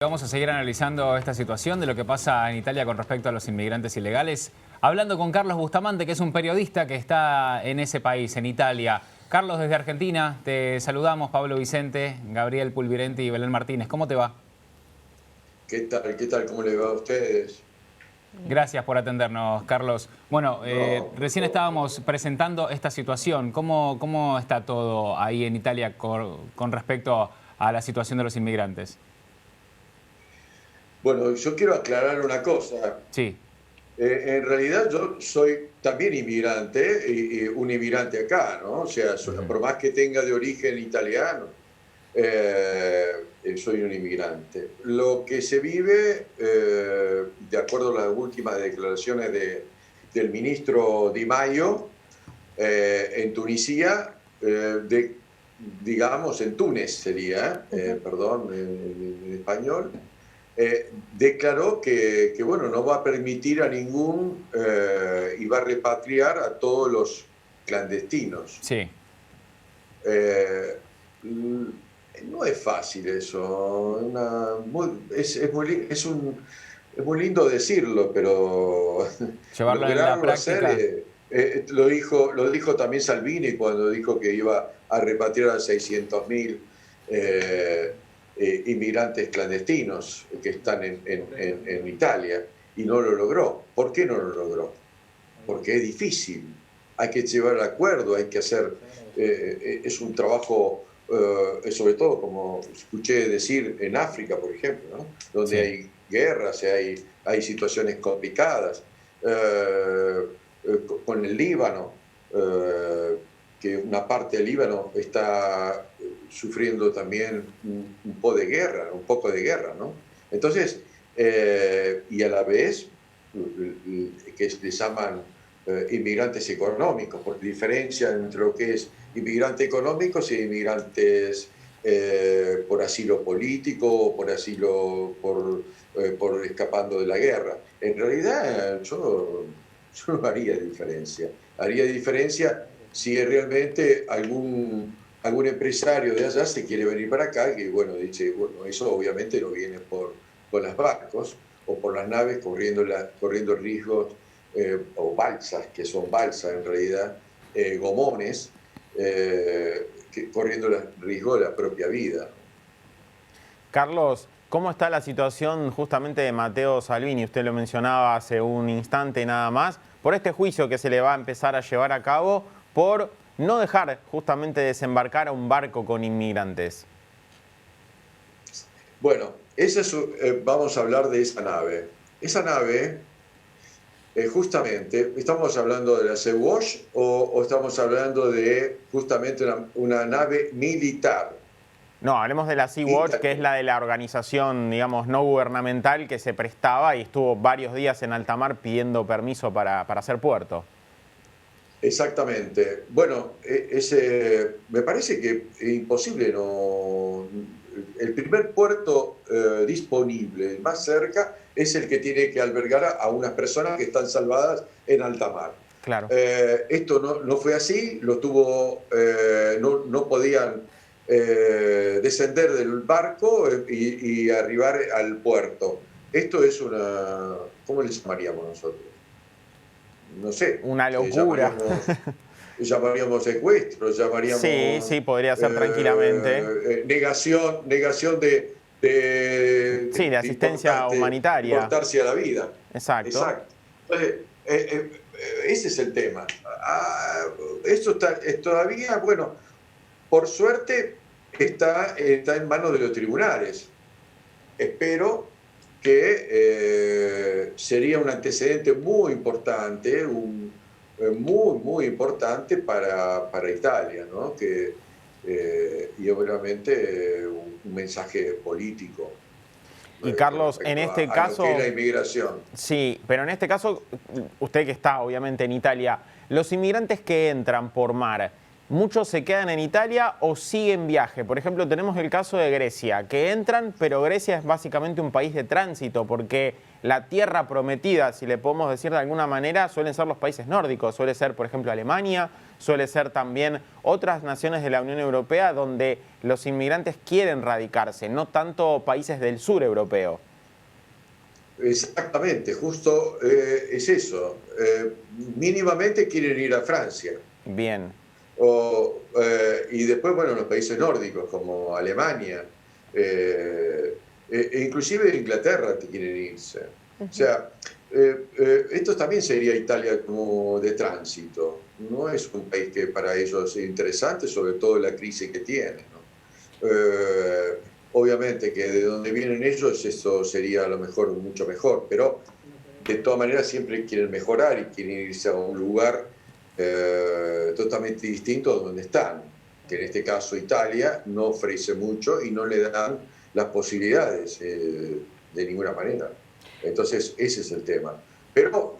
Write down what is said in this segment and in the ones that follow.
Vamos a seguir analizando esta situación de lo que pasa en Italia con respecto a los inmigrantes ilegales. Hablando con Carlos Bustamante, que es un periodista que está en ese país, en Italia. Carlos, desde Argentina, te saludamos. Pablo Vicente, Gabriel Pulvirenti y Belén Martínez. ¿Cómo te va? ¿Qué tal? ¿Qué tal? ¿Cómo le va a ustedes? Gracias por atendernos, Carlos. Bueno, recién estábamos presentando esta situación. ¿Cómo está todo ahí en Italia con respecto a la situación de los inmigrantes? Bueno, yo quiero aclarar una cosa. Sí. En realidad yo soy también inmigrante, y un inmigrante acá, ¿no? O sea, por más que tenga de origen italiano, soy un inmigrante. Lo que se vive, de acuerdo a las últimas declaraciones del ministro Di Maio, en Tunisia, digamos en Túnez sería, perdón, en español, declaró que, bueno, no va a permitir a ningún y va a repatriar a todos los clandestinos. Sí. No es fácil eso, es muy lindo decirlo, pero Llevarlo en la lograrlo práctica. hacer, lo dijo también Salvini cuando dijo que iba a repatriar a 600.000 inmigrantes clandestinos que están en Italia, y no lo logró. ¿Por qué no lo logró? Porque es difícil, hay que llevar el acuerdo, hay que hacer, es un trabajo, sobre todo, como escuché decir, en África, por ejemplo, ¿no? Donde Sí. hay guerras, hay situaciones complicadas, con el Líbano, que una parte del Líbano está sufriendo también un poco de guerra, ¿no? Entonces, y a la vez, que les llaman inmigrantes económicos, por diferencia entre lo que es inmigrantes económicos y inmigrantes por asilo político, por asilo, por escapando de la guerra. En realidad, yo no haría diferencia. Haría diferencia si realmente algún empresario de allá se quiere venir para acá, que bueno, dice, bueno, eso obviamente no viene con los barcos o por las naves corriendo riesgos, o balsas, que son balsas en realidad, gomones, corriendo el riesgo de la propia vida. Carlos, ¿cómo está la situación justamente de Matteo Salvini? Usted lo mencionaba hace un instante nada más, por este juicio que se le va a empezar a llevar a cabo por no dejar justamente desembarcar a un barco con inmigrantes. Bueno, vamos a hablar de esa nave. Esa nave, justamente, ¿estamos hablando de la Sea-Watch o estamos hablando de justamente una nave militar? No, hablemos de la Sea-Watch, que es la de la organización, digamos, no gubernamental que se prestaba y estuvo varios días en alta mar pidiendo permiso para hacer puerto. Exactamente. Bueno, me parece que es imposible, no. El primer puerto disponible, el más cerca, es el que tiene que albergar a unas personas que están salvadas en alta mar. Claro. Esto no fue así, no podían descender del barco y arribar al puerto. Esto es ¿cómo le llamaríamos nosotros? No sé. Una locura. Llamaríamos secuestro, llamaríamos... Sí, podría ser tranquilamente. Negación de Sí, de asistencia humanitaria. Importarse a la vida. Exacto. Entonces, ese es el tema. Esto todavía, bueno, por suerte está en manos de los tribunales. Espero que sería un antecedente muy importante, muy importante para Italia, ¿no? Y obviamente un mensaje político. Y Carlos, en este caso... a lo que es la inmigración. Sí, pero en este caso, usted que está obviamente en Italia, los inmigrantes que entran por mar, ¿muchos se quedan en Italia o siguen viaje? Por ejemplo, tenemos el caso de Grecia, que entran, pero Grecia es básicamente un país de tránsito, porque la tierra prometida, si le podemos decir de alguna manera, suelen ser los países nórdicos. Suele ser, por ejemplo, Alemania, suele ser también otras naciones de la Unión Europea donde los inmigrantes quieren radicarse, no tanto países del sur europeo. Exactamente, justo es eso. Mínimamente quieren ir a Francia. Bien. Y después, bueno, los países nórdicos como Alemania, e inclusive Inglaterra quieren irse. O sea, esto también sería Italia como de tránsito. No es un país que para ellos es interesante, sobre todo la crisis que tiene, ¿no? Obviamente que de donde vienen ellos eso sería a lo mejor mucho mejor, pero de todas maneras siempre quieren mejorar y quieren irse a un lugar totalmente distinto a donde están, que en este caso Italia no ofrece mucho y no le dan las posibilidades de ninguna manera. Entonces ese es el tema. Pero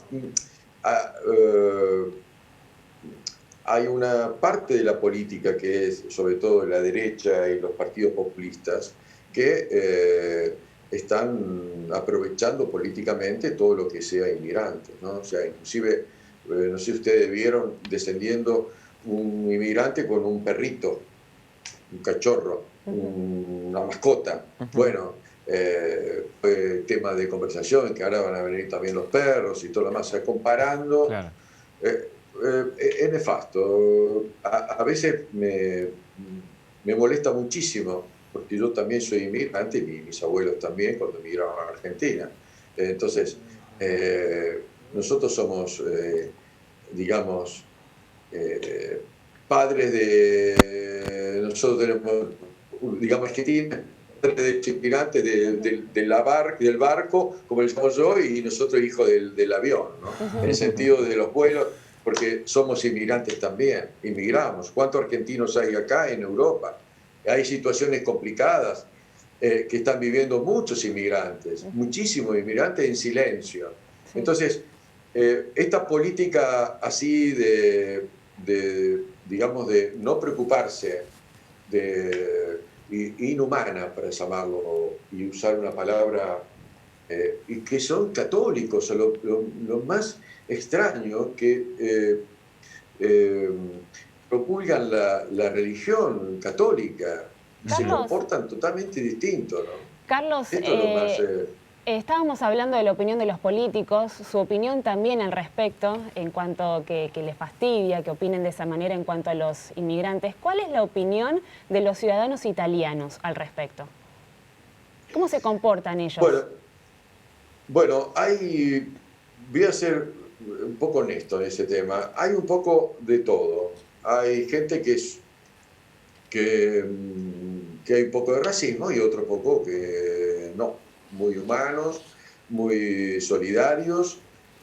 hay una parte de la política que es, sobre todo la derecha y los partidos populistas, que están aprovechando políticamente todo lo que sea inmigrante, ¿no? O sea, inclusive, no sé si ustedes vieron descendiendo un inmigrante con un perrito, un cachorro, una mascota. Bueno, fue tema de conversación, que ahora van a venir también los perros y todo lo demás, o sea, comparando. Claro. Es nefasto. A veces me molesta muchísimo, porque yo también soy inmigrante y mis abuelos también cuando emigraron a Argentina. Entonces, nosotros somos, digamos, padres de... Nosotros tenemos, digamos, Argentina, de inmigrantes del barco, como le llamo yo, y nosotros hijos del avión, ¿no? En el sentido de los vuelos, porque somos inmigrantes también, inmigramos. ¿Cuántos argentinos hay acá en Europa? Hay situaciones complicadas que están viviendo muchos inmigrantes, muchísimos inmigrantes en silencio. Entonces, esta política así digamos, de no preocuparse, inhumana, para llamarlo, y usar una palabra, y que son católicos, lo más extraño que promulgan la religión católica y se Carlos, comportan totalmente distintos, ¿no? Carlos, Esto es lo más... estábamos hablando de la opinión de los políticos, su opinión también al respecto, en cuanto que les fastidia, que opinen de esa manera en cuanto a los inmigrantes. ¿Cuál es la opinión de los ciudadanos italianos al respecto? ¿Cómo se comportan ellos? Bueno, voy a ser un poco honesto en ese tema. Hay un poco de todo. Hay gente que hay un poco de racismo y otro poco que no. Muy humanos, muy solidarios.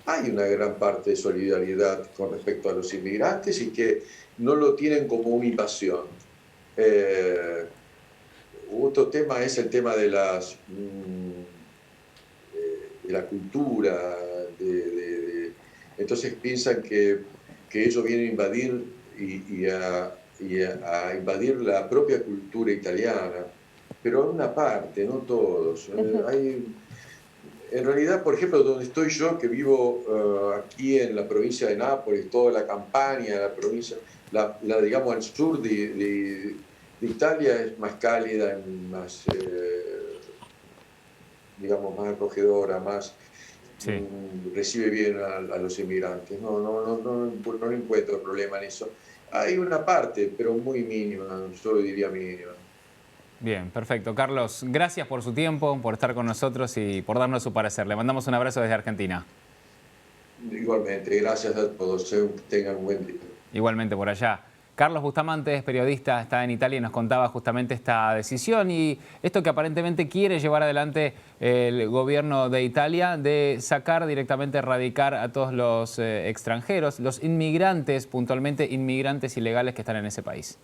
Hay una gran parte de solidaridad con respecto a los inmigrantes y que no lo tienen como una invasión. Otro tema es el tema de la cultura, entonces piensan que ellos vienen a invadir y a invadir la propia cultura italiana, pero una parte, no todos. En realidad, por ejemplo, donde estoy yo, que vivo aquí en la provincia de Nápoles, toda la Campania, la provincia, digamos, al sur de Italia es más cálida, más, digamos, más acogedora, más recibe bien a los inmigrantes. No encuentro problema en eso. Hay una parte, pero muy mínima, yo diría mínima. Bien, perfecto. Carlos, gracias por su tiempo, por estar con nosotros y por darnos su parecer. Le mandamos un abrazo desde Argentina. Igualmente, gracias a todos. Tengan un buen día. Igualmente por allá. Carlos Bustamante es periodista, está en Italia y nos contaba justamente esta decisión y esto que aparentemente quiere llevar adelante el gobierno de Italia de sacar directamente, erradicar a todos los extranjeros, los inmigrantes, puntualmente inmigrantes ilegales que están en ese país.